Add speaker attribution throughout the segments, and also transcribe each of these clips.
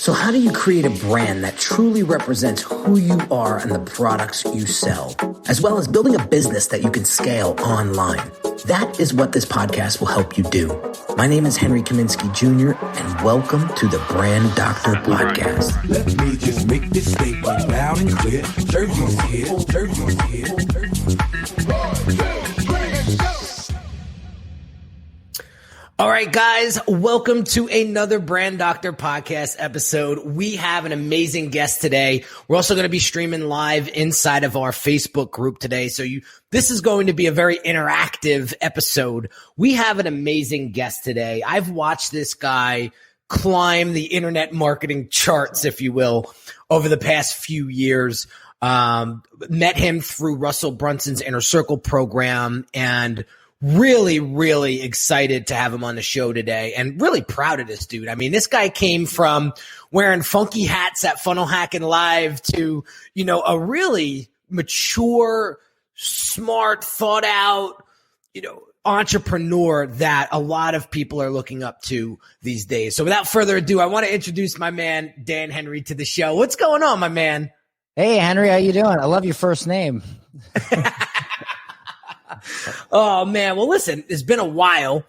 Speaker 1: So how do you create a brand that truly represents who you are and the products you sell, as well as building a business that you can scale online? That is what this podcast will help you do. My name is Henry Kaminski Jr., and welcome to the Brand Doctor Podcast.
Speaker 2: Let me just make this statement loud and clear. Jersey's here, Jersey's here.
Speaker 1: All right, guys, welcome to another Brand Doctor Podcast episode. We have an amazing guest today. We're also going to be streaming live inside of our Facebook group today. So this is going to be a very interactive episode. We have an amazing guest today. I've watched this guy climb the internet marketing charts, if you will, over the past few years. Met him through Russell Brunson's Inner Circle program, and really excited to have him on the show today, and really proud of this dude. I mean, this guy came from wearing funky hats at Funnel Hacking Live to, a really mature, smart, thought out, entrepreneur that a lot of people are looking up to these days. So without further ado, I want to introduce my man, Dan Henry, to the show. What's going on, my man?
Speaker 3: Hey, Henry, how you doing? I love your first name.
Speaker 1: Oh, man. Well, listen, it's been a while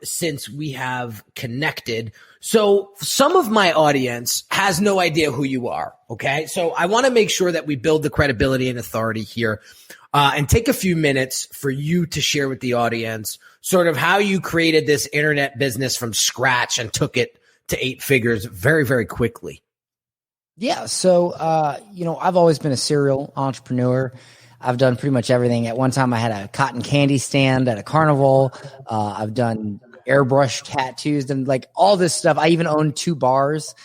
Speaker 1: since we have connected. So some of my audience has no idea who you are, okay? So I want to make sure that we build the credibility and authority here and take a few minutes for you to share with the audience sort of how you created this internet business from scratch and took it to 8 figures very quickly.
Speaker 3: Yeah. So, I've always been a serial entrepreneur. I've done pretty much everything. At one time, I had a cotton candy stand at a carnival. I've done airbrush tattoos and like all this stuff. I even own 2 bars.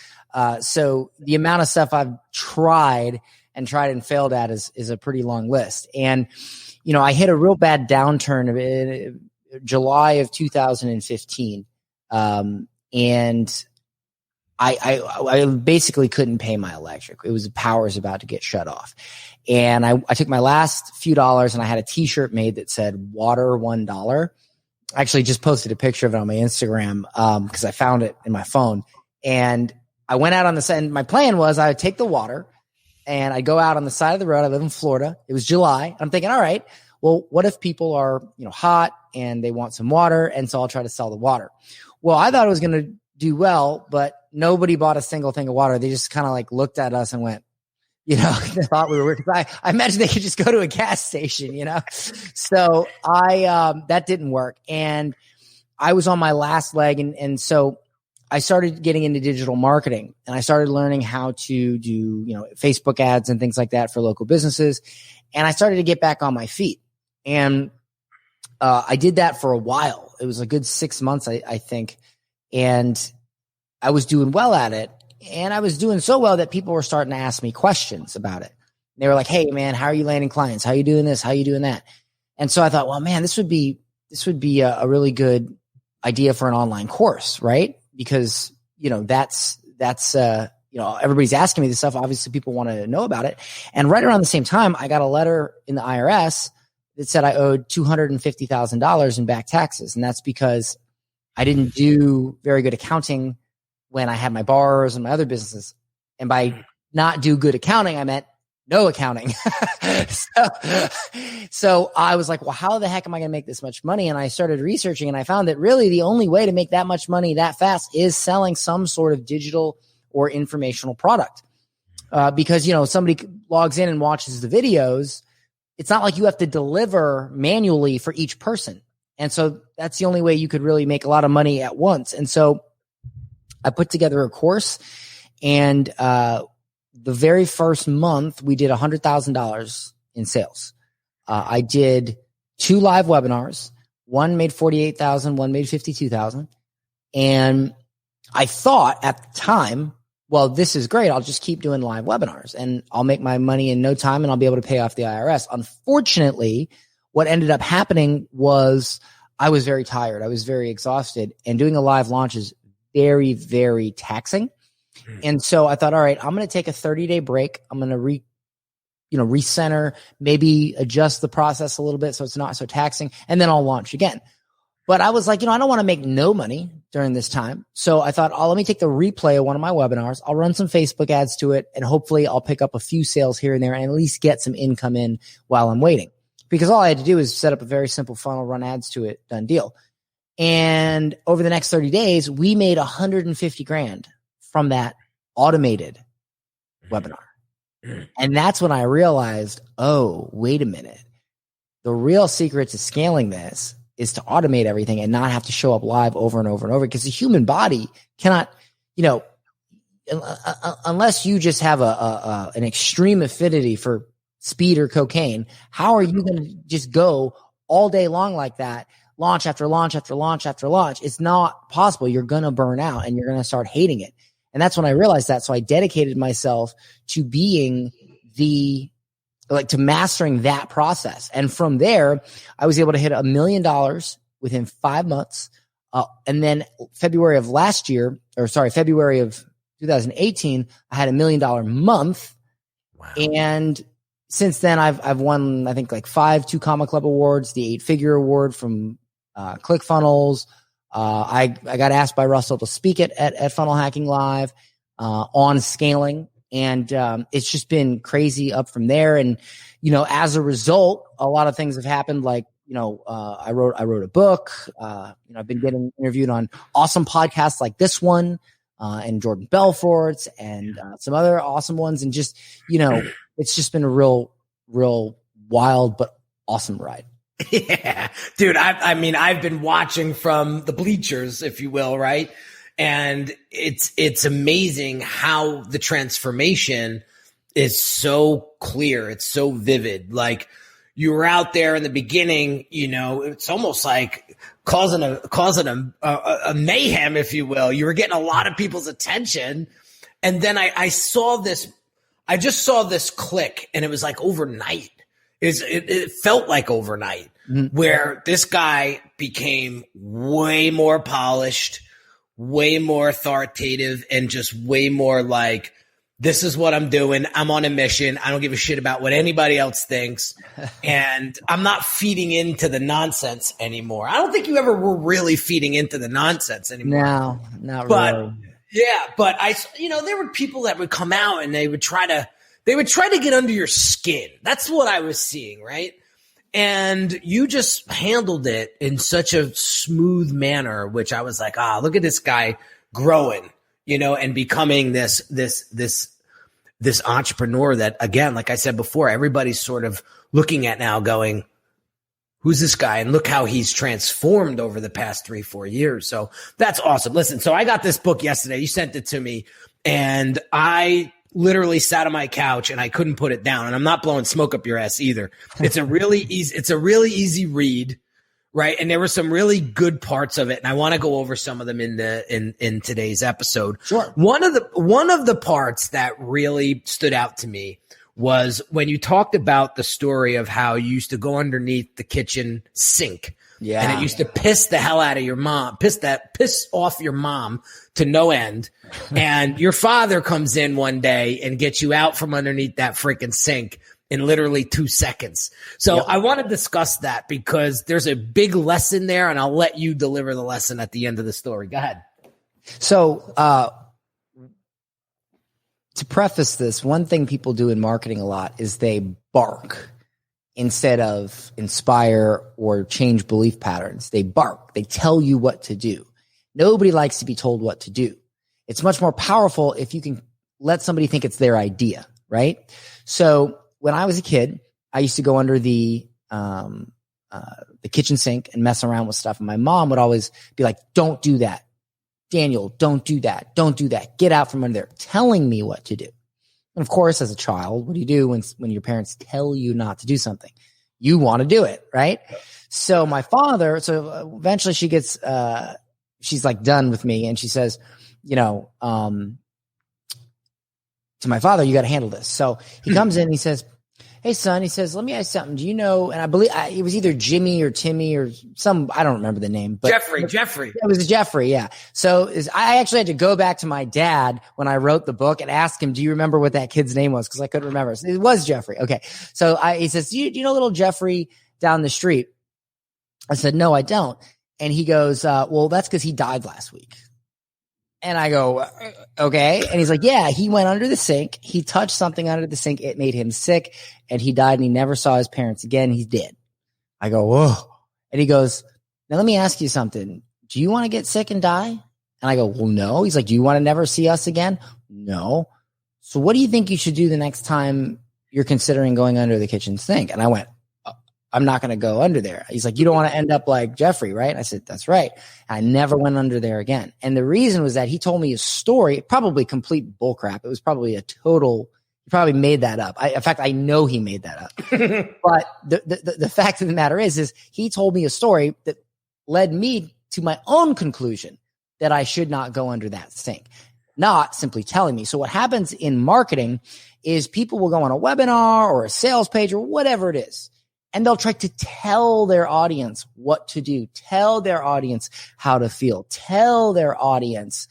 Speaker 3: So the amount of stuff I've tried and failed at is a pretty long list. And, I hit a real bad downturn in July of 2015. And I basically couldn't pay my electric. It was the power's about to get shut off. And I took my last few dollars and I had a t-shirt made that said water $1. I actually just posted a picture of it on my Instagram because I found it in my phone. And I went out on the side, and my plan was I would take the water and I'd go out on the side of the road. I live in Florida. It was July. I'm thinking, all right, well, what if people are, hot and they want some water? And so I'll try to sell the water. Well, I thought it was going to do well, but nobody bought a single thing of water. They just kind of like looked at us and went, they thought we were weird. I imagine they could just go to a gas station, So that didn't work. And I was on my last leg. And so I started getting into digital marketing, and I started learning how to do, Facebook ads and things like that for local businesses. And I started to get back on my feet, and I did that for a while. It was a good 6 months, I think. And I was doing well at it. And I was doing so well that people were starting to ask me questions about it. They were like, hey, man, how are you landing clients? How are you doing this? How are you doing that? And so I thought, well, man, this would be a really good idea for an online course, right? Because, that's everybody's asking me this stuff. Obviously, people want to know about it. And right around the same time, I got a letter in the IRS that said I owed $250,000 in back taxes. And that's because I didn't do very good accounting when I had my bars and my other businesses. And by not do good accounting, I meant no accounting. So I was like, well, how the heck am I going to make this much money? And I started researching, and I found that really the only way to make that much money that fast is selling some sort of digital or informational product. Because, somebody logs in and watches the videos. It's not like you have to deliver manually for each person. And so that's the only way you could really make a lot of money at once. And so I put together a course, and the very first month we did $100,000 in sales. I did 2 live webinars. One made $48,000, one made $52,000. And I thought at the time, well, this is great. I'll just keep doing live webinars and I'll make my money in no time and I'll be able to pay off the IRS. Unfortunately, what ended up happening was I was very tired. I was very exhausted, and doing a live launch is very, very taxing. And so I thought, all right, I'm going to take a 30-day break. I'm going to recenter, maybe adjust the process a little bit so it's not so taxing, and then I'll launch again. But I was like, I don't want to make no money during this time. So I thought, let me take the replay of one of my webinars. I'll run some Facebook ads to it, and hopefully I'll pick up a few sales here and there and at least get some income in while I'm waiting. Because all I had to do is set up a very simple funnel, run ads to it, done deal. And over the next 30 days, we made 150 grand from that automated webinar. And that's when I realized, oh, wait a minute. The real secret to scaling this is to automate everything and not have to show up live over and over and over, because the human body cannot, unless you just have an extreme affinity for speed or cocaine, how are you going to just go all day long like that, launch after launch after launch after launch? It's not possible. You're going to burn out and you're going to start hating it. And that's when I realized that. So I dedicated myself to being to mastering that process. And from there, I was able to hit $1 million within 5 months. And then February of 2018, I had $1 million month.
Speaker 1: Wow.
Speaker 3: And since then I've won, I think, like 5 Two Comma Club awards, the 8-figure award from ClickFunnels. I got asked by Russell to speak at Funnel Hacking Live on scaling. And it's just been crazy up from there. And, as a result, a lot of things have happened. Like, I wrote a book. I've been getting interviewed on awesome podcasts like this one, and Jordan Belfort's and some other awesome ones. And just, it's just been a real wild but awesome ride.
Speaker 1: Yeah, dude. I've been watching from the bleachers, if you will, right? And it's amazing how the transformation is so clear. It's so vivid. Like, you were out there in the beginning, it's almost like causing a mayhem, if you will. You were getting a lot of people's attention. And then I just saw this click, and it was like overnight. It felt like overnight, where this guy became way more polished, way more authoritative, and just way more like, this is what I'm doing. I'm on a mission. I don't give a shit about what anybody else thinks. And I'm not feeding into the nonsense anymore. I don't think you ever were really feeding into the nonsense anymore.
Speaker 3: No, not really.
Speaker 1: Yeah, but there were people that would come out and they would try to get under your skin. That's what I was seeing, right? And you just handled it in such a smooth manner, which I was like, look at this guy growing, and becoming this entrepreneur that, again, like I said before, everybody's sort of looking at now going, who's this guy? And look how he's transformed over the past 3-4 years. So that's awesome. Listen, so I got this book yesterday. You sent it to me, and I literally sat on my couch and I couldn't put it down. And I'm not blowing smoke up your ass either. It's a really easy read, right? And there were some really good parts of it, and I want to go over some of them in today's episode.
Speaker 3: Sure.
Speaker 1: One of the parts that really stood out to me was when you talked about the story of how you used to go underneath the kitchen sink. Yeah. And it used to piss the hell out of your mom, piss off your mom to no end. And your father comes in one day and gets you out from underneath that freaking sink in literally 2 seconds. So I want to discuss that because there's a big lesson there, and I'll let you deliver the lesson at the end of the story. Go ahead.
Speaker 3: So, to preface this, one thing people do in marketing a lot is they bark instead of inspire or change belief patterns. They bark. They tell you what to do. Nobody likes to be told what to do. It's much more powerful if you can let somebody think it's their idea, right? So when I was a kid, I used to go under the kitchen sink and mess around with stuff. And my mom would always be like, don't do that. Daniel, don't do that. Don't do that. Get out from under there, telling me what to do. And of course, as a child, what do you do when your parents tell you not to do something? You want to do it, right? So my father, eventually she gets, she's like done with me, and she says, to my father, you got to handle this. So he comes in and he says, hey, son, he says, let me ask you something. Do you know, and I believe it was either Jimmy or Timmy or I don't remember the name. But
Speaker 1: Jeffrey.
Speaker 3: It was Jeffrey, yeah. So I actually had to go back to my dad when I wrote the book and ask him, do you remember what that kid's name was? Because I couldn't remember. So it was Jeffrey. Okay. So he says, do you know little Jeffrey down the street? I said, no, I don't. And he goes, well, that's because he died last week. And I go, okay. And he's like, yeah, he went under the sink. He touched something under the sink. It made him sick and he died and he never saw his parents again. He's dead. I go, whoa. And he goes, now let me ask you something. Do you want to get sick and die? And I go, well, no. He's like, do you want to never see us again? No. So what do you think you should do the next time you're considering going under the kitchen sink? And I went, I'm not going to go under there. He's like, you don't want to end up like Jeffrey, right? And I said, that's right. I never went under there again. And the reason was that he told me a story, probably complete bullcrap. It was probably he probably made that up. In fact, I know he made that up. But the fact of the matter is he told me a story that led me to my own conclusion that I should not go under that sink, not simply telling me. So what happens in marketing is people will go on a webinar or a sales page or whatever it is, and they'll try to tell their audience what to do, tell their audience how to feel, tell their audience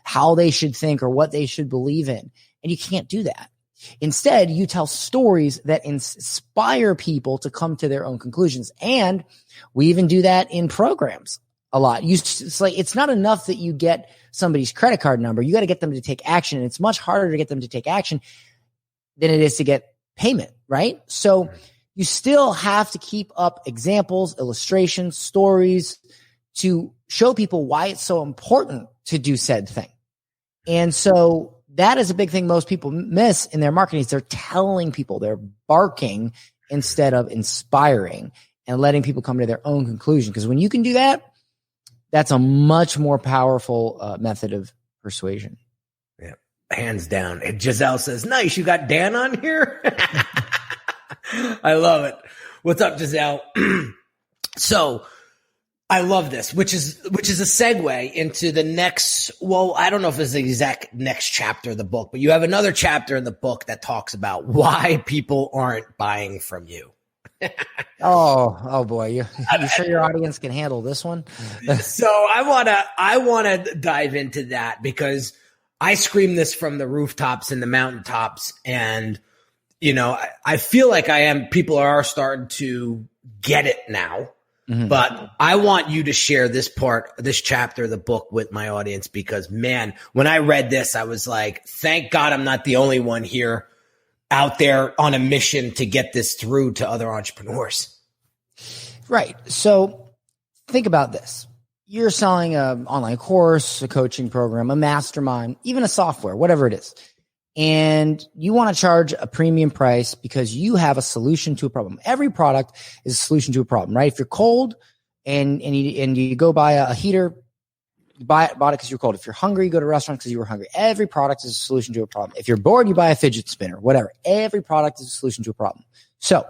Speaker 3: how they should think or what they should believe in. And you can't do that. Instead, you tell stories that inspire people to come to their own conclusions. And we even do that in programs a lot. It's not enough that you get somebody's credit card number. You got to get them to take action. And it's much harder to get them to take action than it is to get payment, right? So you still have to keep up examples, illustrations, stories to show people why it's so important to do said thing. And so that is a big thing most people miss in their marketing is they're telling people, they're barking instead of inspiring and letting people come to their own conclusion. Because when you can do that, that's a much more powerful method of persuasion.
Speaker 1: Yeah, hands down. And Giselle says, nice, you got Dan on here? I love it. What's up, Giselle? So I love this, which is a segue into the next, well, I don't know if it's the exact next chapter of the book, but you have another chapter in the book that talks about why people aren't buying from you.
Speaker 3: Oh boy. You sure your audience can handle this one?
Speaker 1: So I want to dive into that because I scream this from the rooftops and the mountaintops. And, you know, I feel like people are starting to get it now. Mm-hmm. But I want you to share this chapter of the book with my audience because, man, when I read this, I was like, thank God I'm not the only one here out there on a mission to get this through to other entrepreneurs.
Speaker 3: Right. So think about this. You're selling an online course, a coaching program, a mastermind, even a software, whatever it is. And you want to charge a premium price because you have a solution to a problem. Every product is a solution to a problem, right? If you're cold and you go buy a heater, you bought it because you're cold. If you're hungry, you go to a restaurant because you were hungry. Every product is a solution to a problem. If you're bored, you buy a fidget spinner, whatever. Every product is a solution to a problem. So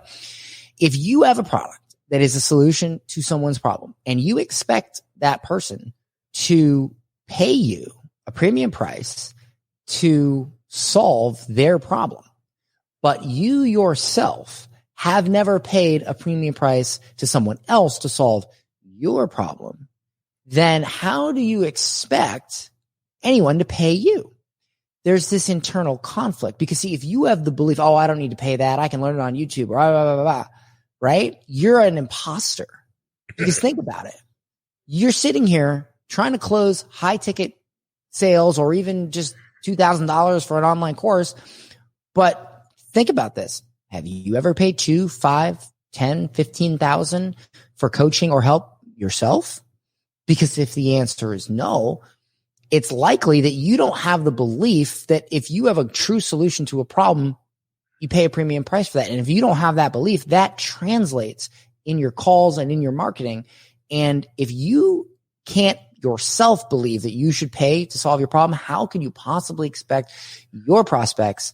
Speaker 3: if you have a product that is a solution to someone's problem and you expect that person to pay you a premium price to solve their problem, but you yourself have never paid a premium price to someone else to solve your problem, then how do you expect anyone to pay you? There's this internal conflict because see, if you have the belief, oh, I don't need to pay that, I can learn it on YouTube, or blah, blah, blah, blah, right? You're an imposter. Because think about it. You're sitting here trying to close high ticket sales or even just $2,000 for an online course. But think about this. Have you ever paid $2,000, $5,000, $10,000, $15,000 for coaching or help yourself? Because if the answer is no, it's likely that you don't have the belief that if you have a true solution to a problem, you pay a premium price for that. And if you don't have that belief, that translates in your calls and in your marketing. And if you can't yourself believe that you should pay to solve your problem, how can you possibly expect your prospects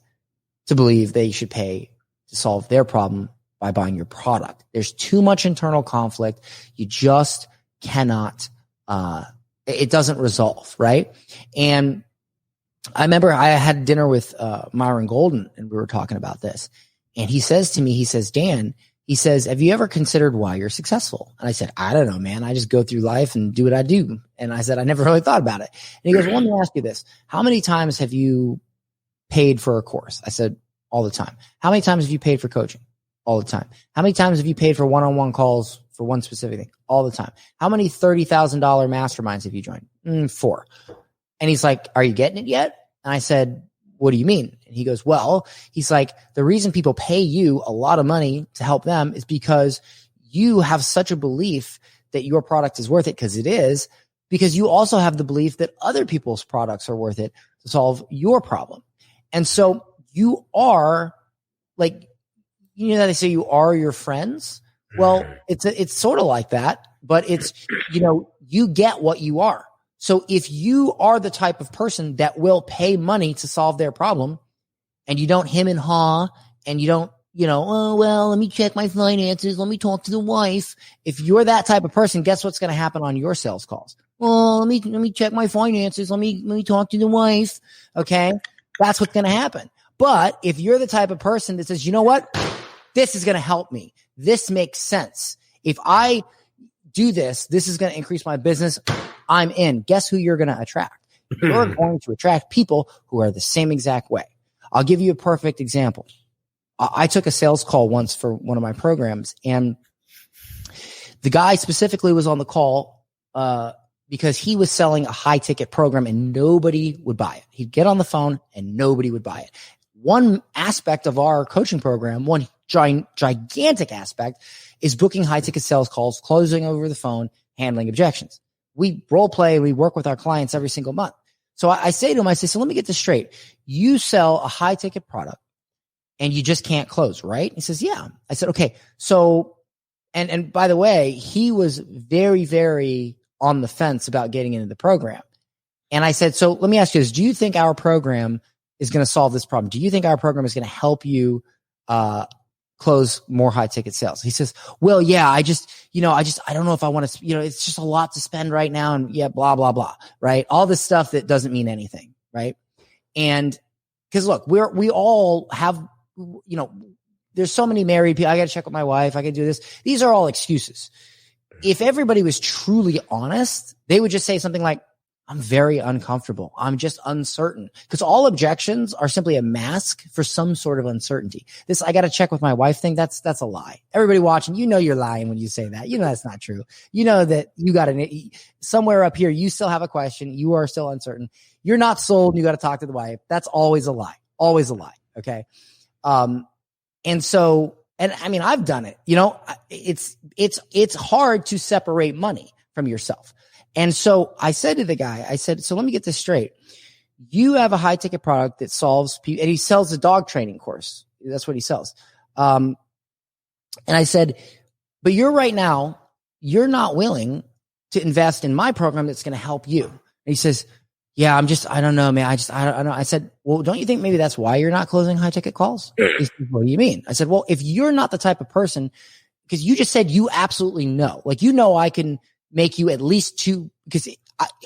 Speaker 3: to believe they should pay to solve their problem by buying your product? There's too much internal conflict. You just cannot, it doesn't resolve, right? And I remember I had dinner with Myron Golden and we were talking about this. And he says to me, he says, Dan, he says, have you ever considered why you're successful? And I said, I don't know, man. I just go through life and do what I do. And I said, I never really thought about it. And he goes, well, let me ask you this. How many times have you paid for a course? I said, all the time. How many times have you paid for coaching? All the time. How many times have you paid for one-on-one calls for one specific thing all the time. How many $30,000 masterminds have you joined? 4. And he's like, are you getting it yet? And I said, what do you mean? And he goes, well, he's like, the reason people pay you a lot of money to help them is because you have such a belief that your product is worth it, because it is, because you also have the belief that other people's products are worth it to solve your problem. And so you are like, you know, they say you are your friends. Well, it's sort of like that, but it's, you know, you get what you are. So if you are the type of person that will pay money to solve their problem, and you don't hem and haw, and you don't, you know, oh, well, let me check my finances. Let me talk to the wife. If you're that type of person, guess what's going to happen on your sales calls? Well, let me check my finances. Let me talk to the wife. Okay. That's what's going to happen. But if you're the type of person that says, you know what, this is going to help me. This makes sense. If I do this, this is going to increase my business. I'm in. Guess who you're going to attract? You're going to attract people who are the same exact way. I'll give you a perfect example. I took a sales call once for one of my programs, and the guy specifically was on the call because he was selling a high ticket program and nobody would buy it. He'd get on the phone and nobody would buy it. One aspect of our coaching program, one gigantic aspect, is booking high ticket sales calls, closing over the phone, handling objections. We role play, we work with our clients every single month. So I say to him, I say, so let me get this straight. You sell a high ticket product and you just can't close, right? He says, yeah. I said, okay. So, and by the way, he was very, very on the fence about getting into the program. And I said, so let me ask you this. Do you think our program is going to solve this problem? Do you think our program is going to help you, close more high ticket sales? He says, well, yeah, I don't know if I want to, it's just a lot to spend right now. And yeah, blah, blah, blah. Right. All this stuff that doesn't mean anything. Right. And cause look, we all have, there's so many married people. I got to check with my wife. I can do this. These are all excuses. If everybody was truly honest, they would just say something like, I'm very uncomfortable. I'm just uncertain, because all objections are simply a mask for some sort of uncertainty. This, I got to check with my wife thing. That's a lie. Everybody watching, you're lying when you say that. That's not true. You know that you got somewhere up here, you still have a question. You are still uncertain. You're not sold. You got to talk to the wife. That's always a lie. Always a lie. Okay. And so, and I mean, I've done it, it's hard to separate money from yourself. And so I said to the guy, I said, so let me get this straight. You have a high ticket product that solves people, and he sells a dog training course. That's what he sells. And I said, but you're not willing to invest in my program that's going to help you. And he says, yeah, I don't know, man. I don't know. I said, well, don't you think maybe that's why you're not closing high ticket calls? He said, what do you mean? I said, well, if you're not the type of person, because you just said you absolutely know, like, I can make you at least 2, because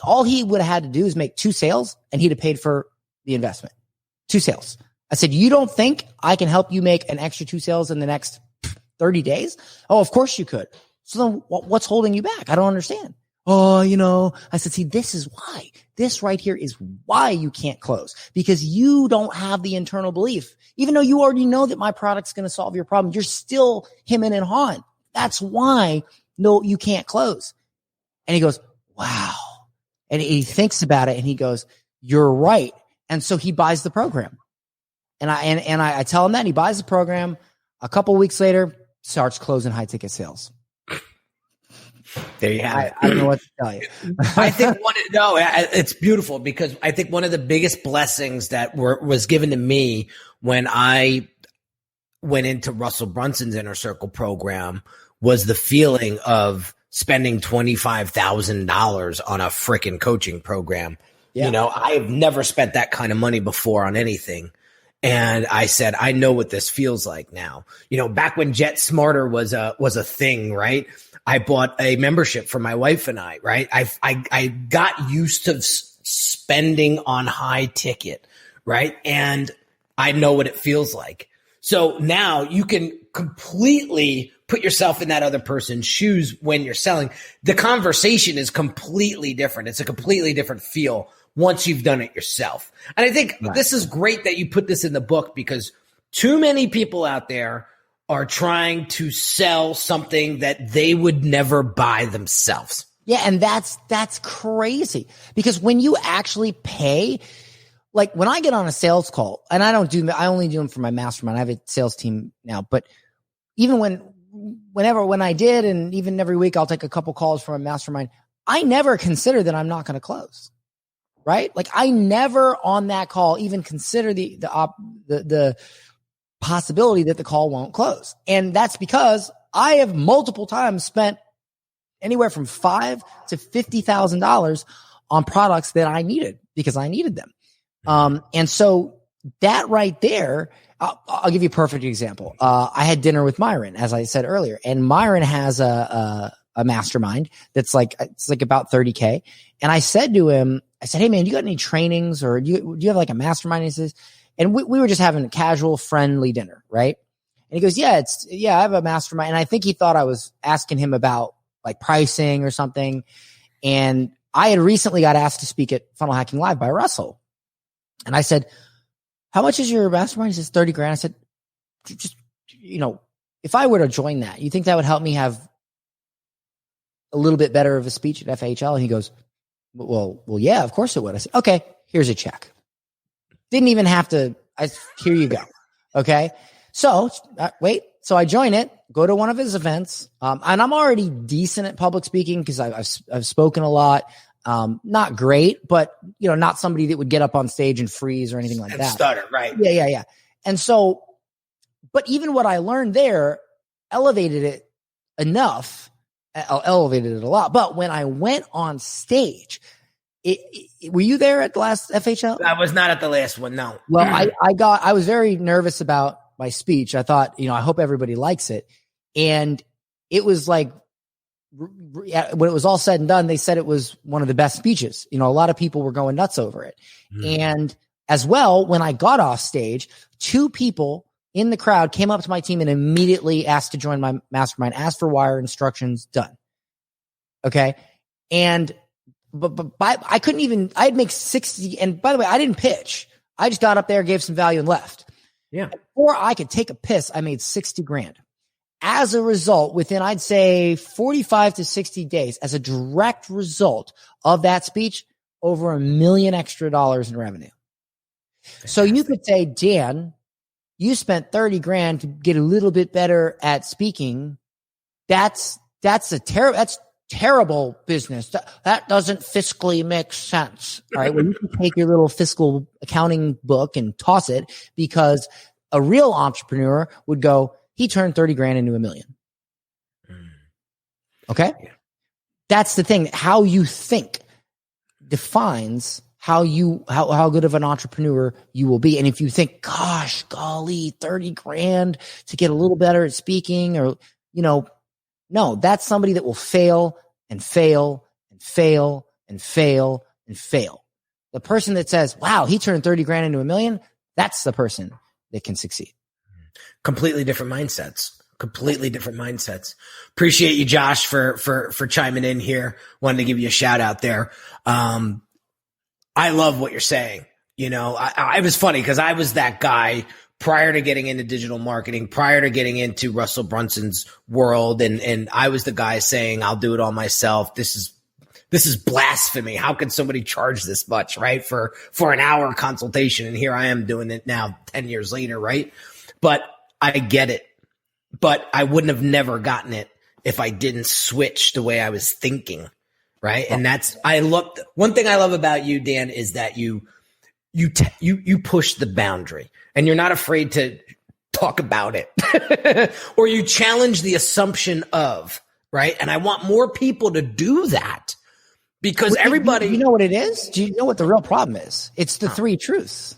Speaker 3: all he would have had to do is make 2 sales and he'd have paid for the investment. 2 sales. I said, you don't think I can help you make an extra 2 sales in the next 30 days? Oh, of course you could. So then what's holding you back? I don't understand. Oh, I said, see, this is why. This right here is why you can't close, because you don't have the internal belief. Even though you already know that my product's going to solve your problem, you're still hemming and hawing. That's why, no, you can't close. And he goes, wow. And he thinks about it and he goes, you're right. And so he buys the program. And I tell him that, and he buys the program. A couple of weeks later, starts closing high ticket sales.
Speaker 1: There you have it.
Speaker 3: I don't know what to tell you.
Speaker 1: I think it's beautiful, because I think one of the biggest blessings that was given to me when I went into Russell Brunson's Inner Circle program was the feeling of spending $25,000 on a freaking coaching program. Yeah. I have never spent that kind of money before on anything. And I said, I know what this feels like now. Back when Jet Smarter was a thing, right? I bought a membership for my wife and I, right? I got used to spending on high ticket, right? And I know what it feels like. So now you can completely put yourself in that other person's shoes when you're selling. The conversation is completely different. It's a completely different feel once you've done it yourself. And I think This is great that you put this in the book, because too many people out there are trying to sell something that they would never buy themselves.
Speaker 3: Yeah. And that's crazy, because when you actually pay, like when I get on a sales call, and I only do them for my mastermind. I have a sales team now, but even when I did, and even every week I'll take a couple calls from a mastermind, I never consider that I'm not going to close, right? Like I never on that call even consider the possibility that the call won't close. And that's because I have multiple times spent anywhere from $5,000 to $50,000 on products that I needed because I needed them. And so that right there, I'll give you a perfect example. I had dinner with Myron, as I said earlier, and Myron has a mastermind that's it's like about 30K. And I said to him, hey man, you got any trainings, or do you have like a mastermind? And he says, and we were just having a casual, friendly dinner, right? And he goes, I have a mastermind. And I think he thought I was asking him about like pricing or something. And I had recently got asked to speak at Funnel Hacking Live by Russell. And I said, how much is your mastermind? He says, 30 grand. I said, just, if I were to join that, you think that would help me have a little bit better of a speech at FHL? And he goes, well, yeah, of course it would. I said, okay, here's a check. Didn't even have to. Here you go. Okay. So So I join it, go to one of his events. And I'm already decent at public speaking because I've spoken a lot. Not great, but not somebody that would get up on stage and freeze or anything like that.
Speaker 1: Stutter, right?
Speaker 3: Yeah. And so, but even what I learned there elevated it enough. Elevated it a lot. But when I went on stage, were you there at the last FHL?
Speaker 1: I was not at the last one. No.
Speaker 3: Well, I was very nervous about my speech. I thought, I hope everybody likes it. And it was like, when it was all said and done, they said it was one of the best speeches. A lot of people were going nuts over it. And as well, when I got off stage, 2 people in the crowd came up to my team and immediately asked to join my mastermind, asked for wire instructions, done. Okay. And, but I couldn't even, I'd make 60. And by the way, I didn't pitch. I just got up there, gave some value and left.
Speaker 1: Yeah.
Speaker 3: Before I could take a piss, I made 60 grand. As a result, within, I'd say 45 to 60 days, as a direct result of that speech, over $1 million extra in revenue. Fantastic. So you could say, Dan, you spent 30 grand to get a little bit better at speaking. That's terrible business. That doesn't fiscally make sense. All right. Well, you can take your little fiscal accounting book and toss it, because a real entrepreneur would go, he turned 30 grand into $1 million. Okay. Yeah. That's the thing. How you think defines how good of an entrepreneur you will be. And if you think, gosh, golly, 30 grand to get a little better at speaking, or, no, that's somebody that will fail and fail and fail and fail and fail. The person that says, wow, he turned 30 grand into $1 million, that's the person that can succeed.
Speaker 1: Completely different mindsets. Appreciate you, Josh, for chiming in here. Wanted to give you a shout out there. I love what you're saying. I was funny because I was that guy prior to getting into digital marketing, prior to getting into Russell Brunson's world. And I was the guy saying, I'll do it all myself. This is blasphemy. How can somebody charge this much, right? For an hour consultation. And here I am doing it now 10 years later. Right. But I get it, but I wouldn't have never gotten it if I didn't switch the way I was thinking. Right. And one thing I love about you, Dan, is that you push the boundary and you're not afraid to talk about it or you challenge the assumption of, right. And I want more people to do that, because everybody,
Speaker 3: you know what it is? Do you know what the real problem is? It's the 3 truths.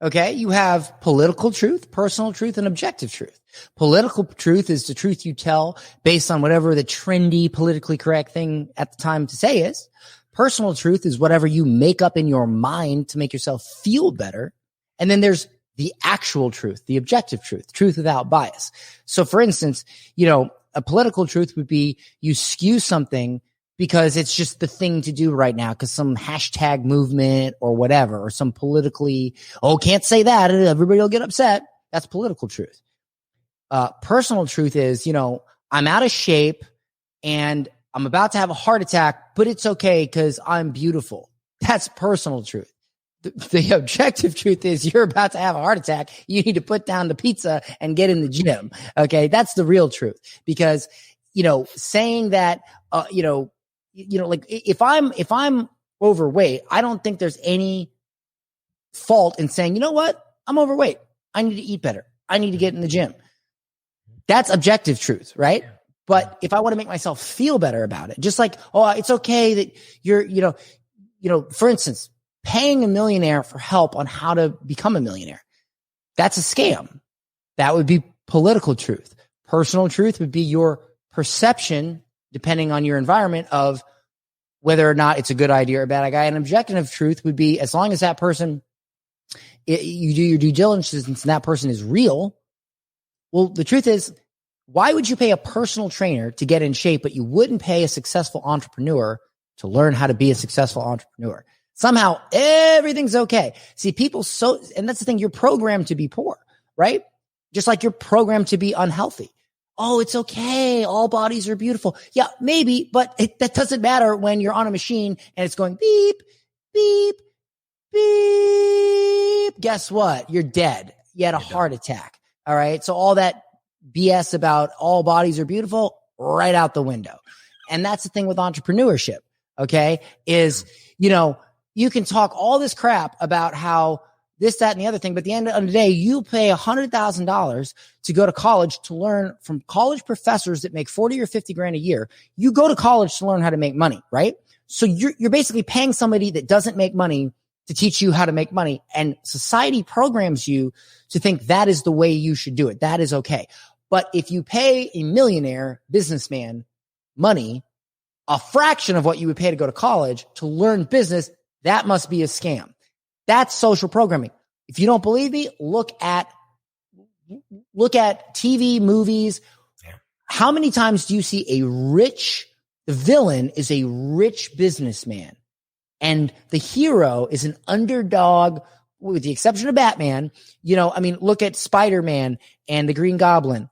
Speaker 3: Okay. You have political truth, personal truth, and objective truth. Political truth is the truth you tell based on whatever the trendy, politically correct thing at the time to say is. Personal truth is whatever you make up in your mind to make yourself feel better. And then there's the actual truth, the objective truth without bias. So for instance, a political truth would be you skew something because it's just the thing to do right now, because some hashtag movement or whatever, or some politically, can't say that, everybody will get upset. That's political truth. Personal truth is, I'm out of shape and I'm about to have a heart attack, but it's okay because I'm beautiful. That's personal truth. The objective truth is you're about to have a heart attack. You need to put down the pizza and get in the gym. Okay. That's the real truth, because, saying that, like if I'm overweight, I don't think there's any fault in saying, you know what? I'm overweight. I need to eat better. I need to get in the gym. That's objective truth, right? But if I want to make myself feel better about it, just like, oh, it's okay that you're, for instance, paying a millionaire for help on how to become a millionaire. That's a scam. That would be political truth. Personal truth would be your perception, depending on your environment, of whether or not it's a good idea or a bad idea. And objective truth would be, as long as that person, you do your due diligence and that person is real. Well, the truth is, why would you pay a personal trainer to get in shape, but you wouldn't pay a successful entrepreneur to learn how to be a successful entrepreneur? Somehow everything's okay. See, and that's the thing, you're programmed to be poor, right? Just like you're programmed to be unhealthy. Oh, it's okay. All bodies are beautiful. Yeah, maybe, but that doesn't matter when you're on a machine and it's going beep, beep, beep. Guess what? You're dead. You had a heart attack. All right. So all that BS about all bodies are beautiful, right out the window. And that's the thing with entrepreneurship. Okay. Is, you can talk all this crap about how this, that, and the other thing, but at the end of the day, you pay $100,000 to go to college to learn from college professors that make 40 or 50 grand a year. You go to college to learn how to make money, right? So you're basically paying somebody that doesn't make money to teach you how to make money. And society programs you to think that is the way you should do it. That is okay. But if you pay a millionaire businessman money, a fraction of what you would pay to go to college to learn business, that must be a scam. That's social programming. If you don't believe me, look at TV, movies. Yeah. How many times do you see the villain is a rich businessman and the hero is an underdog, with the exception of Batman? Look at Spider-Man and the Green Goblin,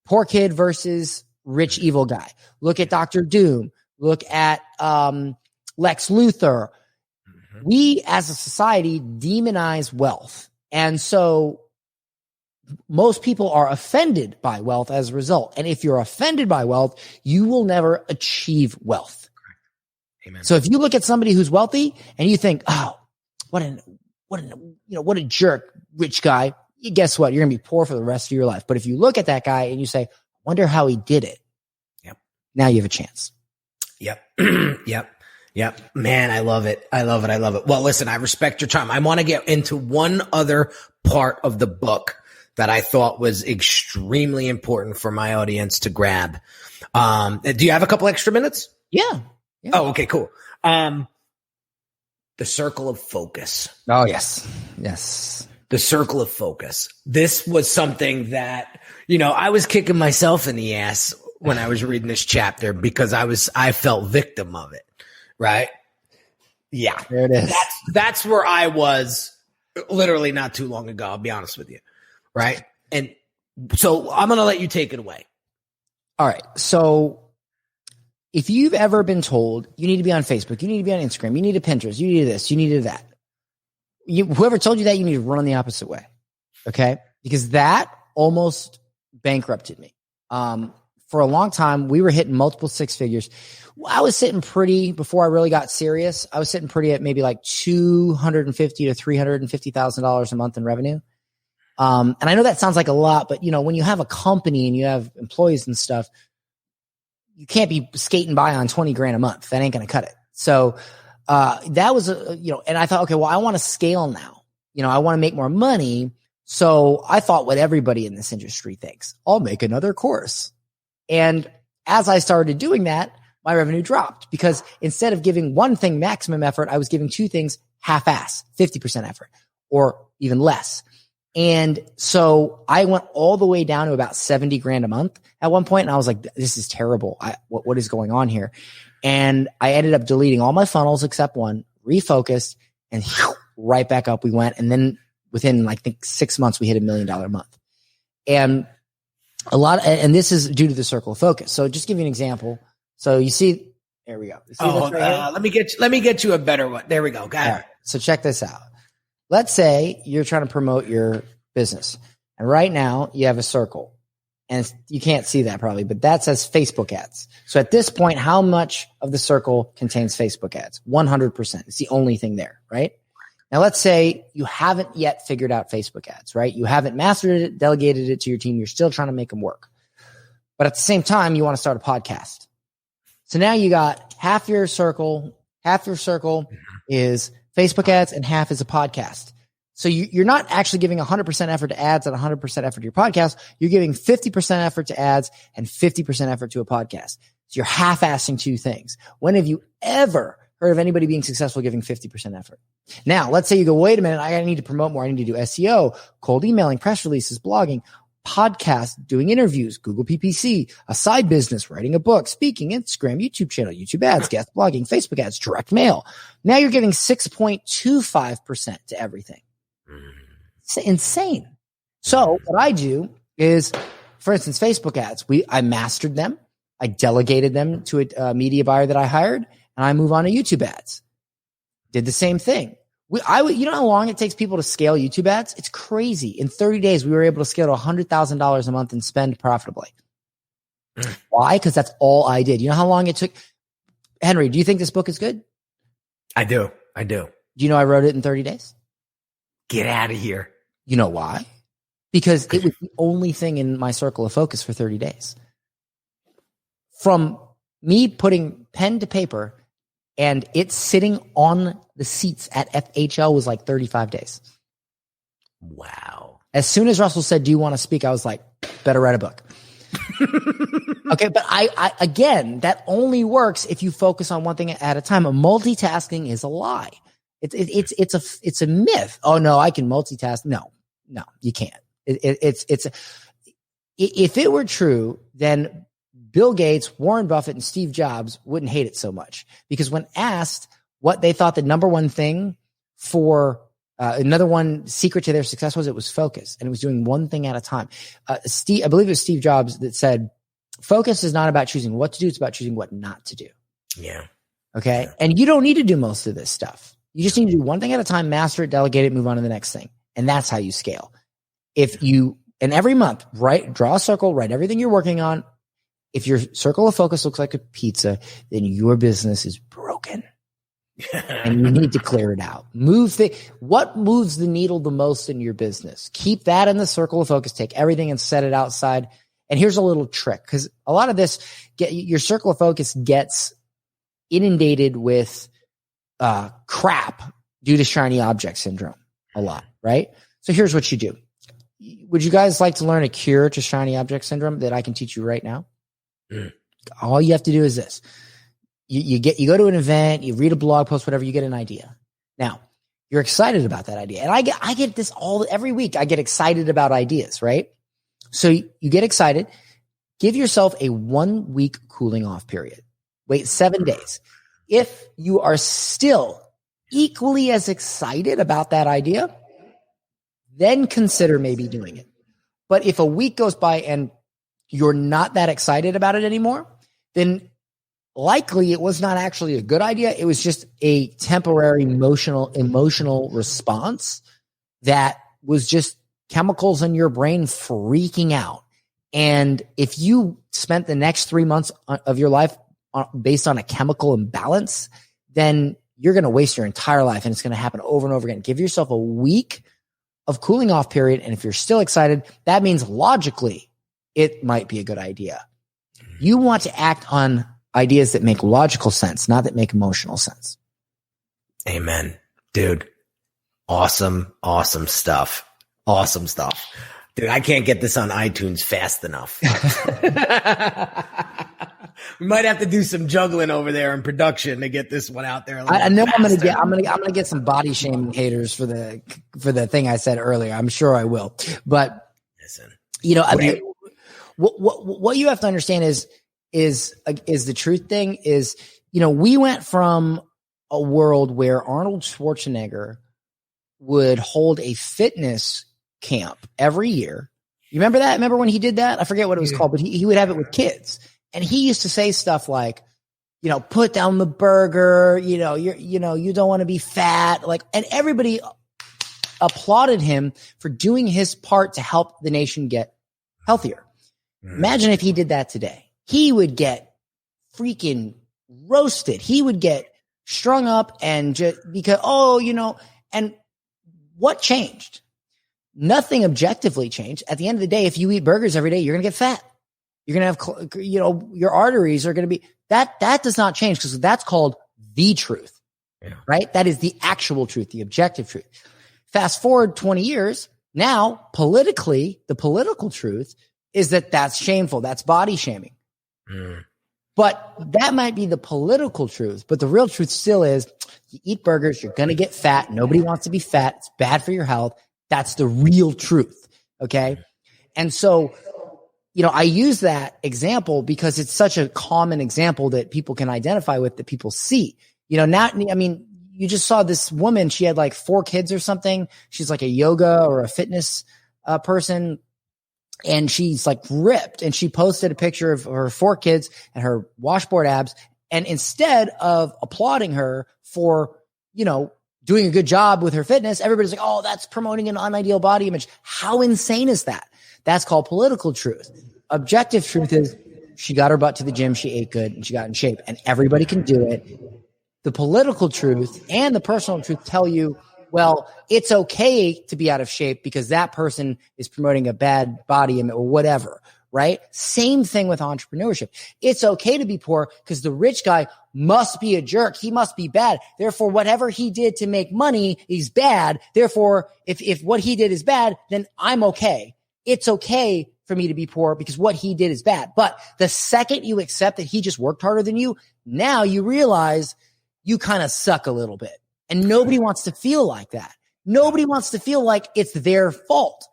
Speaker 3: poor kid versus rich evil guy. Look at Dr. Doom. Look at Lex Luthor. We as a society demonize wealth. And so most people are offended by wealth as a result. And if you're offended by wealth, you will never achieve wealth. Amen. So if you look at somebody who's wealthy and you think, oh, what a jerk, rich guy, guess what? You're going to be poor for the rest of your life. But if you look at that guy and you say, wonder how he did it. Yep. Now you have a chance.
Speaker 1: Yep. Yep. Man, I love it. Well, listen, I respect your time. I want to get into one other part of the book that I thought was extremely important for my audience to grab. Do you have a couple extra minutes?
Speaker 3: Yeah.
Speaker 1: Oh, okay, cool. The circle of focus.
Speaker 3: Oh, yes.
Speaker 1: The circle of focus. This was something that, I was kicking myself in the ass when I was reading this chapter because I felt victim of it. Right? Yeah.
Speaker 3: There it is.
Speaker 1: That's where I was literally not too long ago. I'll be honest with you. Right? And so I'm going to let you take it away.
Speaker 3: All right. So if you've ever been told you need to be on Facebook, you need to be on Instagram, you need a Pinterest, you need this, you need that. Whoever told you that, you need to run the opposite way. Okay? Because that almost bankrupted me. For a long time, we were hitting multiple six figures. I was sitting pretty, before I really got serious, I was sitting pretty at maybe like $250,000 to $350,000 a month in revenue. And I know that sounds like a lot, but when you have a company and you have employees and stuff, you can't be skating by on 20 grand a month. That ain't going to cut it. So, that was, and I thought, okay, well, I want to scale now. I want to make more money. So I thought what everybody in this industry thinks, I'll make another course. And as I started doing that, my revenue dropped because instead of giving one thing maximum effort, I was giving two things half-ass, 50% effort or even less. And so I went all the way down to about 70 grand a month at one point. And I was like, this is terrible. What is going on here? And I ended up deleting all my funnels except one, refocused, and right back up we went. And then within, I think, 6 months, we hit $1 million a month. And and this is due to the circle of focus. So just give you an example. So you see, there we go.
Speaker 1: Let me get you a better one. There we go. Got it.
Speaker 3: Right. So check this out. Let's say you're trying to promote your business, and right now you have a circle. And you can't see that probably, but that says Facebook ads. So at this point, how much of the circle contains Facebook ads? 100%. It's the only thing there, right? Now, let's say you haven't yet figured out Facebook ads, right? You haven't mastered it, delegated it to your team. You're still trying to make them work. But at the same time, you want to start a podcast. So now you got half your circle is Facebook ads and half is a podcast. So you're not actually giving 100% effort to ads and 100% effort to your podcast. You're giving 50% effort to ads and 50% effort to a podcast. So you're half-assing two things. When have you ever heard of anybody being successful giving 50% effort? Now, let's say you go, wait a minute, I need to promote more. I need to do SEO, cold emailing, press releases, blogging, podcast, doing interviews, Google PPC, a side business, writing a book, speaking, Instagram, YouTube channel, YouTube ads, guest blogging, Facebook ads, direct mail. Now you're giving 6.25% to everything. It's insane. So what I do is, for instance, Facebook ads, I mastered them. I delegated them to a media buyer that I hired, and I move on to YouTube ads. Did the same thing. You know how long it takes people to scale YouTube ads? It's crazy. In 30 days, we were able to scale to $100,000 a month and spend profitably. Why? Because that's all I did. You know how long it took? Henry, do you think this book is good?
Speaker 1: I do.
Speaker 3: Do you know I wrote it in 30 days?
Speaker 1: Get out of here.
Speaker 3: You know why? Because it was the only thing in my circle of focus for 30 days. From me putting pen to paper and it sitting on the seats at FHL was like 35 days.
Speaker 1: Wow.
Speaker 3: As soon as Russell said, do you want to speak? I was like, better write a book. Okay. But again, that only works if you focus on one thing at a time. Multitasking is a lie. It's a myth. Oh no, I can multitask. No, you can't. If it were true, then Bill Gates, Warren Buffett, and Steve Jobs wouldn't hate it so much, because when asked what they thought the number one thing for another one secret to their success was, it was focus, and it was doing one thing at a time. I believe it was Steve Jobs that said, focus is not about choosing what to do. It's about choosing what not to do.
Speaker 1: Yeah.
Speaker 3: Okay. And you don't need to do most of this stuff. You just need to do one thing at a time, master it, delegate it, move on to the next thing. And that's how you scale. And every month, draw a circle, write everything you're working on. If your circle of focus looks like a pizza, then your business is broken. And you need to clear it out. What moves the needle the most in your business? Keep that in the circle of focus. Take everything and set it outside. And here's a little trick, because a lot of this, your circle of focus gets inundated with crap due to shiny object syndrome a lot, right? So here's what you do. Would you guys like to learn a cure to shiny object syndrome that I can teach you right now? All you have to do is this. You go to an event, you read a blog post, whatever, you get an idea. Now, you're excited about that idea. And I get this every week. I get excited about ideas, right? So you get excited. Give yourself a 1 week cooling off period. Wait 7 days. If you are still equally as excited about that idea, then consider maybe doing it. But if a week goes by and you're not that excited about it anymore, then likely it was not actually a good idea. It was just a temporary emotional response that was just chemicals in your brain freaking out. And if you spent the next 3 months of your life based on a chemical imbalance, then you're going to waste your entire life, and it's going to happen over and over again. Give yourself a week of cooling off period. And if you're still excited, that means logically it might be a good idea. You want to act on ideas that make logical sense, not that make emotional sense.
Speaker 1: Amen. Dude. Awesome stuff. Awesome stuff. Dude, I can't get this on iTunes fast enough. We might have to do some juggling over there in production to get this one out there.
Speaker 3: I know I'm gonna get some body shaming haters for the thing I said earlier. I'm sure I will. But
Speaker 1: listen,
Speaker 3: I mean, what you have to understand is the truth thing is, we went from a world where Arnold Schwarzenegger would hold a fitness camp every year You remember that? Remember when he did that? I forget what it was called, but he would have it with kids. And he used to say stuff like, put down the burger, you don't want to be fat. And everybody applauded him for doing his part to help the nation get healthier. Imagine if he did that today. He would get freaking roasted. He would get strung up and just because, and what changed? Nothing objectively changed. At the end of the day, if you eat burgers every day, you're going to get fat. You're going to have, your arteries are going to be that does not change because that's called the truth, right? That is the actual truth, the objective truth. Fast forward 20 years. Now, politically, the political truth is that that's shameful. That's body shaming. But that might be the political truth. But the real truth still is you eat burgers, you're going to get fat. Nobody wants to be fat. It's bad for your health. That's the real truth. Okay. And so, I use that example because it's such a common example that people can identify with, that people see. You just saw this woman, she had like 4 kids or something. She's like a yoga or a fitness person. And she's like ripped. And she posted a picture of her 4 kids and her washboard abs. And instead of applauding her for, doing a good job with her fitness, everybody's like, oh, that's promoting an unideal body image. How insane is that? That's called political truth. Objective truth is she got her butt to the gym, she ate good, and she got in shape, and everybody can do it. The political truth and the personal truth tell you, well, it's okay to be out of shape because that person is promoting a bad body image or whatever, right? Same thing with entrepreneurship. It's okay to be poor because the rich guy must be a jerk. He must be bad. Therefore, whatever he did to make money is bad. Therefore, if what he did is bad, then I'm okay. It's okay for me to be poor because what he did is bad. But the second you accept that he just worked harder than you, now you realize you kind of suck a little bit. And nobody wants to feel like that. Nobody wants to feel like it's their fault.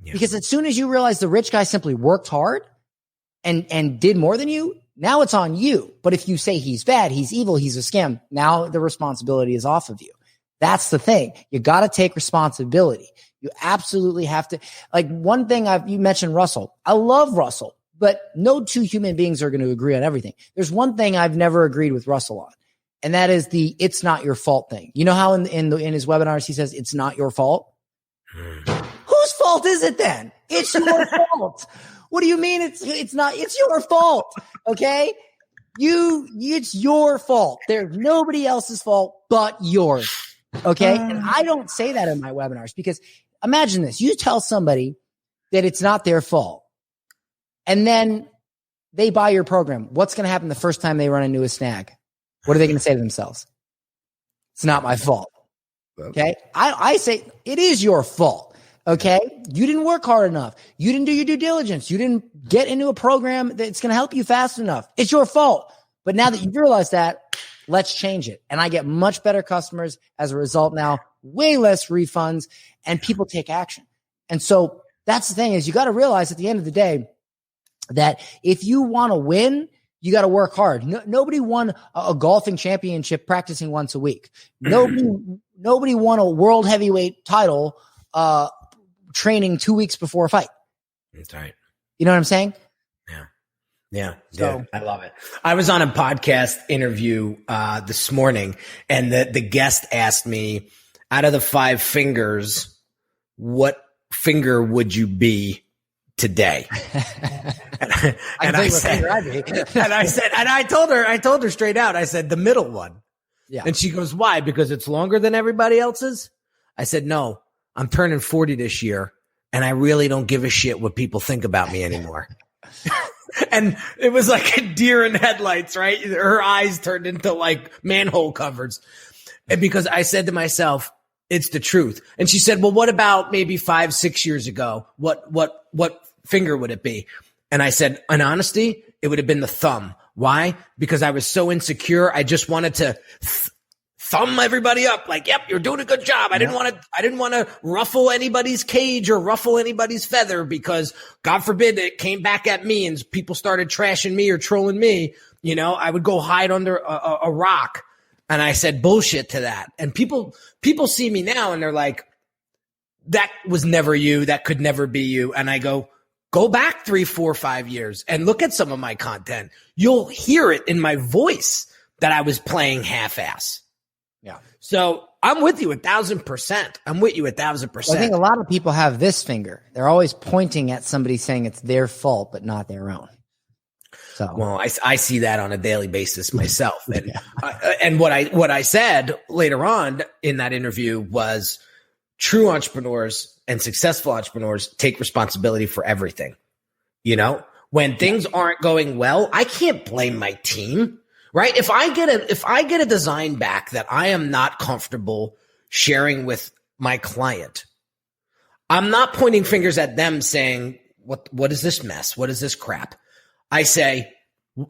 Speaker 3: Yeah. Because as soon as you realize the rich guy simply worked hard and did more than you, now it's on you. But if you say he's bad, he's evil, he's a scam, now the responsibility is off of you. That's the thing. You got to take responsibility. You absolutely have to. Like one thing you mentioned Russell. I love Russell, but no 2 human beings are going to agree on everything. There's one thing I've never agreed with Russell on, and that is the "it's not your fault" thing. You know how in his webinars he says it's not your fault. Whose fault is it then? It's your fault. What do you mean it's not? It's your fault. Okay, it's your fault. There's nobody else's fault but yours. Okay, and I don't say that in my webinars because imagine this: you tell somebody that it's not their fault, and then they buy your program. What's going to happen the first time they run into a snag? What are they going to say to themselves? It's not my fault. Okay. I say it is your fault. Okay. You didn't work hard enough. You didn't do your due diligence. You didn't get into a program that's going to help you fast enough. It's your fault. But now that you've realized that, let's change it. And I get much better customers as a result now, way less refunds, and people take action. And so that's the thing is you got to realize at the end of the day that if you want to win, you got to work hard. Nobody won a golfing championship practicing once a week. Nobody won a world heavyweight title training 2 weeks before a fight.
Speaker 1: That's right.
Speaker 3: You know what I'm saying?
Speaker 1: Yeah. So, I love it. I was on a podcast interview this morning, and the guest asked me, out of the 5 fingers, what finger would you be today? And I told her straight out, I said, the middle one. Yeah. And she goes, why? Because it's longer than everybody else's? I said, no, I'm turning 40 this year, and I really don't give a shit what people think about me anymore. And it was like a deer in headlights, right? Her eyes turned into like manhole covers. And because I said to myself, it's the truth. And she said, well, what about maybe 5-6 years ago? What finger would it be? And I said, in honesty, it would have been the thumb. Why? Because I was so insecure. I just wanted to thumb everybody up. Like, yep, you're doing a good job. I didn't want to ruffle anybody's cage or ruffle anybody's feather because God forbid it came back at me and people started trashing me or trolling me. You know, I would go hide under a rock. And I said bullshit to that. And people see me now and they're like, that was never you. That could never be you. And I go back 3, 4, 5 years and look at some of my content. You'll hear it in my voice that I was playing half-ass.
Speaker 3: Yeah.
Speaker 1: So I'm with you 1,000%. I'm with you 1,000%.
Speaker 3: I think a lot of people have this finger. They're always pointing at somebody saying it's their fault, but not their own. So,
Speaker 1: well, I see that on a daily basis myself. And, and what I said later on in that interview was true entrepreneurs and successful entrepreneurs take responsibility for everything. You know, when things aren't going well, I can't blame my team, right? If I get a design back that I am not comfortable sharing with my client, I'm not pointing fingers at them saying, what is this mess? What is this crap? I say,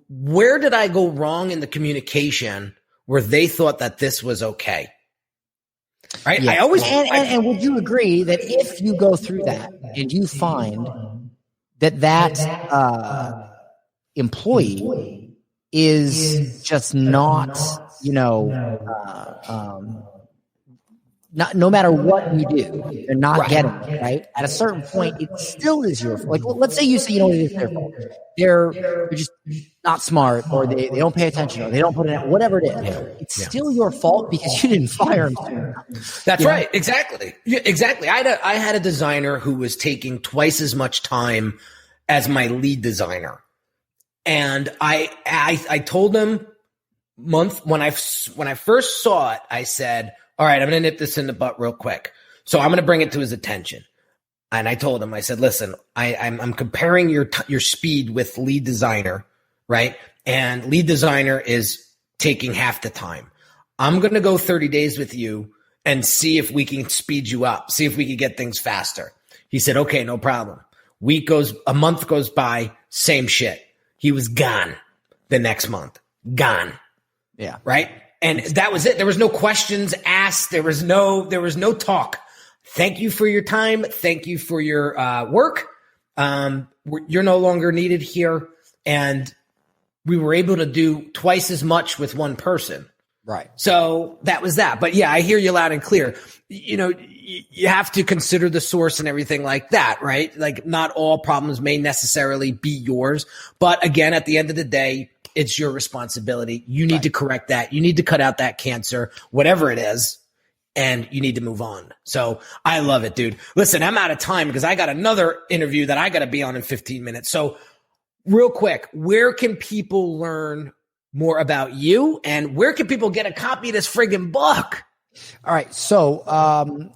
Speaker 1: where did I go wrong in the communication where they thought that this was okay? Right?
Speaker 3: Yeah.
Speaker 1: I always
Speaker 3: and would you agree that if you go through that and you find that employee is just not, not, no matter what you do, they're not getting it, right? At a certain point, it still is your fault. Like, let's say you say, it is their fault. They're just not smart, or they don't pay attention, or they don't put it out, whatever it is. It's still your fault because you didn't fire them.
Speaker 1: That's right. Exactly. Yeah, exactly. I had a designer who was taking twice as much time as my lead designer. And I told him when I first saw it, I said, all right, I'm going to nip this in the butt real quick. So I'm going to bring it to his attention. And I told him, I said, listen, I'm comparing your speed with lead designer, right? And lead designer is taking half the time. I'm going to go 30 days with you and see if we can speed you up, see if we can get things faster. He said, okay, no problem. A month goes by, same shit. He was gone the next month. Gone.
Speaker 3: Yeah.
Speaker 1: Right? And that was it. There was no questions asked. There was no talk. Thank you for your time. Thank you for your work. You're no longer needed here. And we were able to do twice as much with one person.
Speaker 3: Right.
Speaker 1: So that was that. But yeah, I hear you loud and clear. You have to consider the source and everything like that, right? Like, not all problems may necessarily be yours. But again, at the end of the day, it's your responsibility. You need to correct that. You need to cut out that cancer, whatever it is, and you need to move on. So I love it, dude. Listen, I'm out of time because I got another interview that I got to be on in 15 minutes. So real quick, where can people learn more about you, and where can people get a copy of this friggin' book?
Speaker 3: All right. So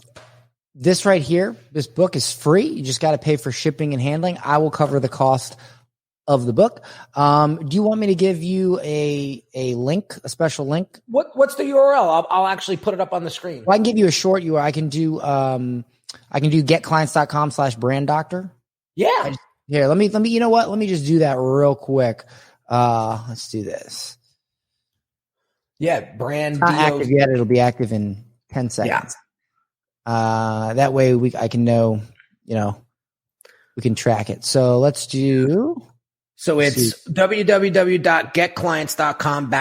Speaker 3: this right here, this book is free. You just got to pay for shipping and handling. I will cover the cost of the book. Do you want me to give you a link, a special link?
Speaker 1: What's the URL? I'll actually put it up on the screen.
Speaker 3: Well, I can give you a short URL. I can do getclients.com/brand doctor.
Speaker 1: Yeah.
Speaker 3: Here, let me, you know what? Let me just do that real quick. Let's do this.
Speaker 1: Yeah. Brand.
Speaker 3: It's not active yet. It'll be active in 10 seconds. Yeah. That way I can know, we can track it. So let's do.
Speaker 1: So it's www.getclients.com/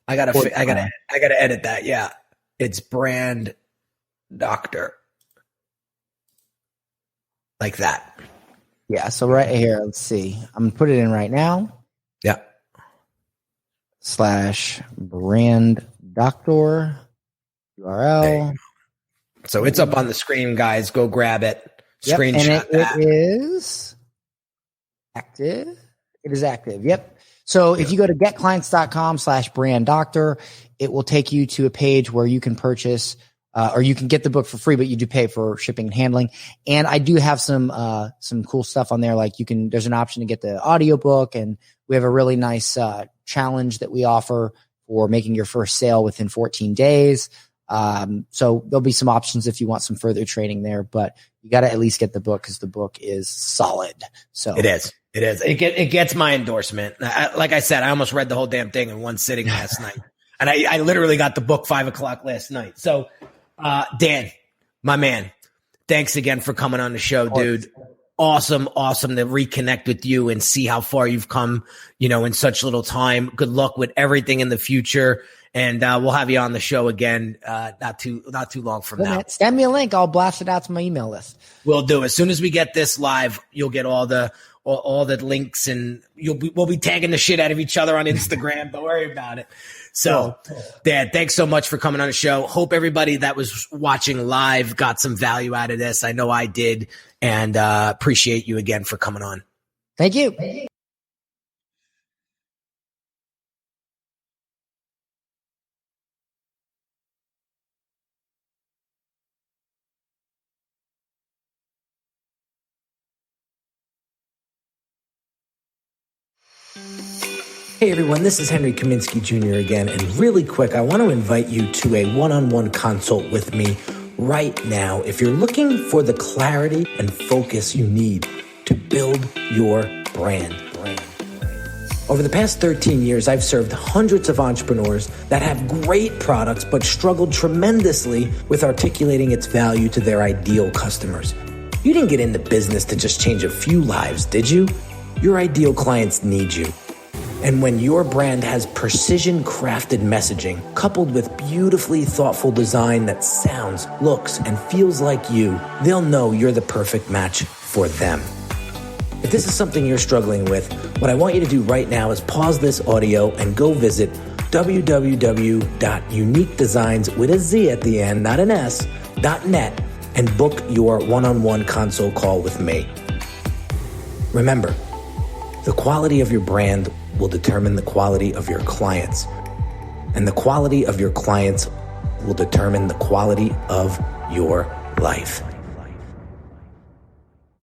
Speaker 1: I gotta edit that. Yeah. It's brand doctor. Like that.
Speaker 3: Yeah. So right here, let's see. I'm going to put it in right now.
Speaker 1: Yeah.
Speaker 3: /brand doctor URL.
Speaker 1: So it's up on the screen, guys. Go grab it.
Speaker 3: Yep,
Speaker 1: Screenshot that.
Speaker 3: It is active. It is active. Yep. So if you go to getclients.com/brand doctor, it will take you to a page where you can purchase or you can get the book for free, but you do pay for shipping and handling. And I do have some cool stuff on there. Like there's an option to get the audiobook, and we have a really nice challenge that we offer for making your first sale within 14 days. So there'll be some options if you want some further training there, but you got to at least get the book because the book is solid. So
Speaker 1: it is. It gets my endorsement. Like I said, I almost read the whole damn thing in one sitting last night, and I literally got the book 5:00 last night. So, Dan, my man, thanks again for coming on the show, dude. awesome to reconnect with you and see how far you've come, in such little time. Good luck with everything in the future. And we'll have you on the show again not too long from now.
Speaker 3: Send me a link. I'll blast it out to my email list.
Speaker 1: We'll do. As soon as we get this live, you'll get all the links, and we'll be tagging the shit out of each other on Instagram. Don't worry about it. So, Dad, thanks so much for coming on the show. Hope everybody that was watching live got some value out of this. I know I did, and appreciate you again for coming on.
Speaker 3: Thank you.
Speaker 1: Hey everyone, this is Henry Kaminski Jr. again, and really quick, I want to invite you to a one-on-one consult with me right now if you're looking for the clarity and focus you need to build your brand. Over the past 13 years, I've served hundreds of entrepreneurs that have great products but struggled tremendously with articulating its value to their ideal customers. You didn't get into business to just change a few lives, did you? Your ideal clients need you. And when your brand has precision-crafted messaging coupled with beautifully thoughtful design that sounds, looks, and feels like you, they'll know you're the perfect match for them. If this is something you're struggling with, what I want you to do right now is pause this audio and go visit www.uniquedesigns with a Z at the end, not an S, .net, and book your one-on-one consult call with me. Remember, the quality of your brand will determine the quality of your clients, and the quality of your clients will determine the quality of your life.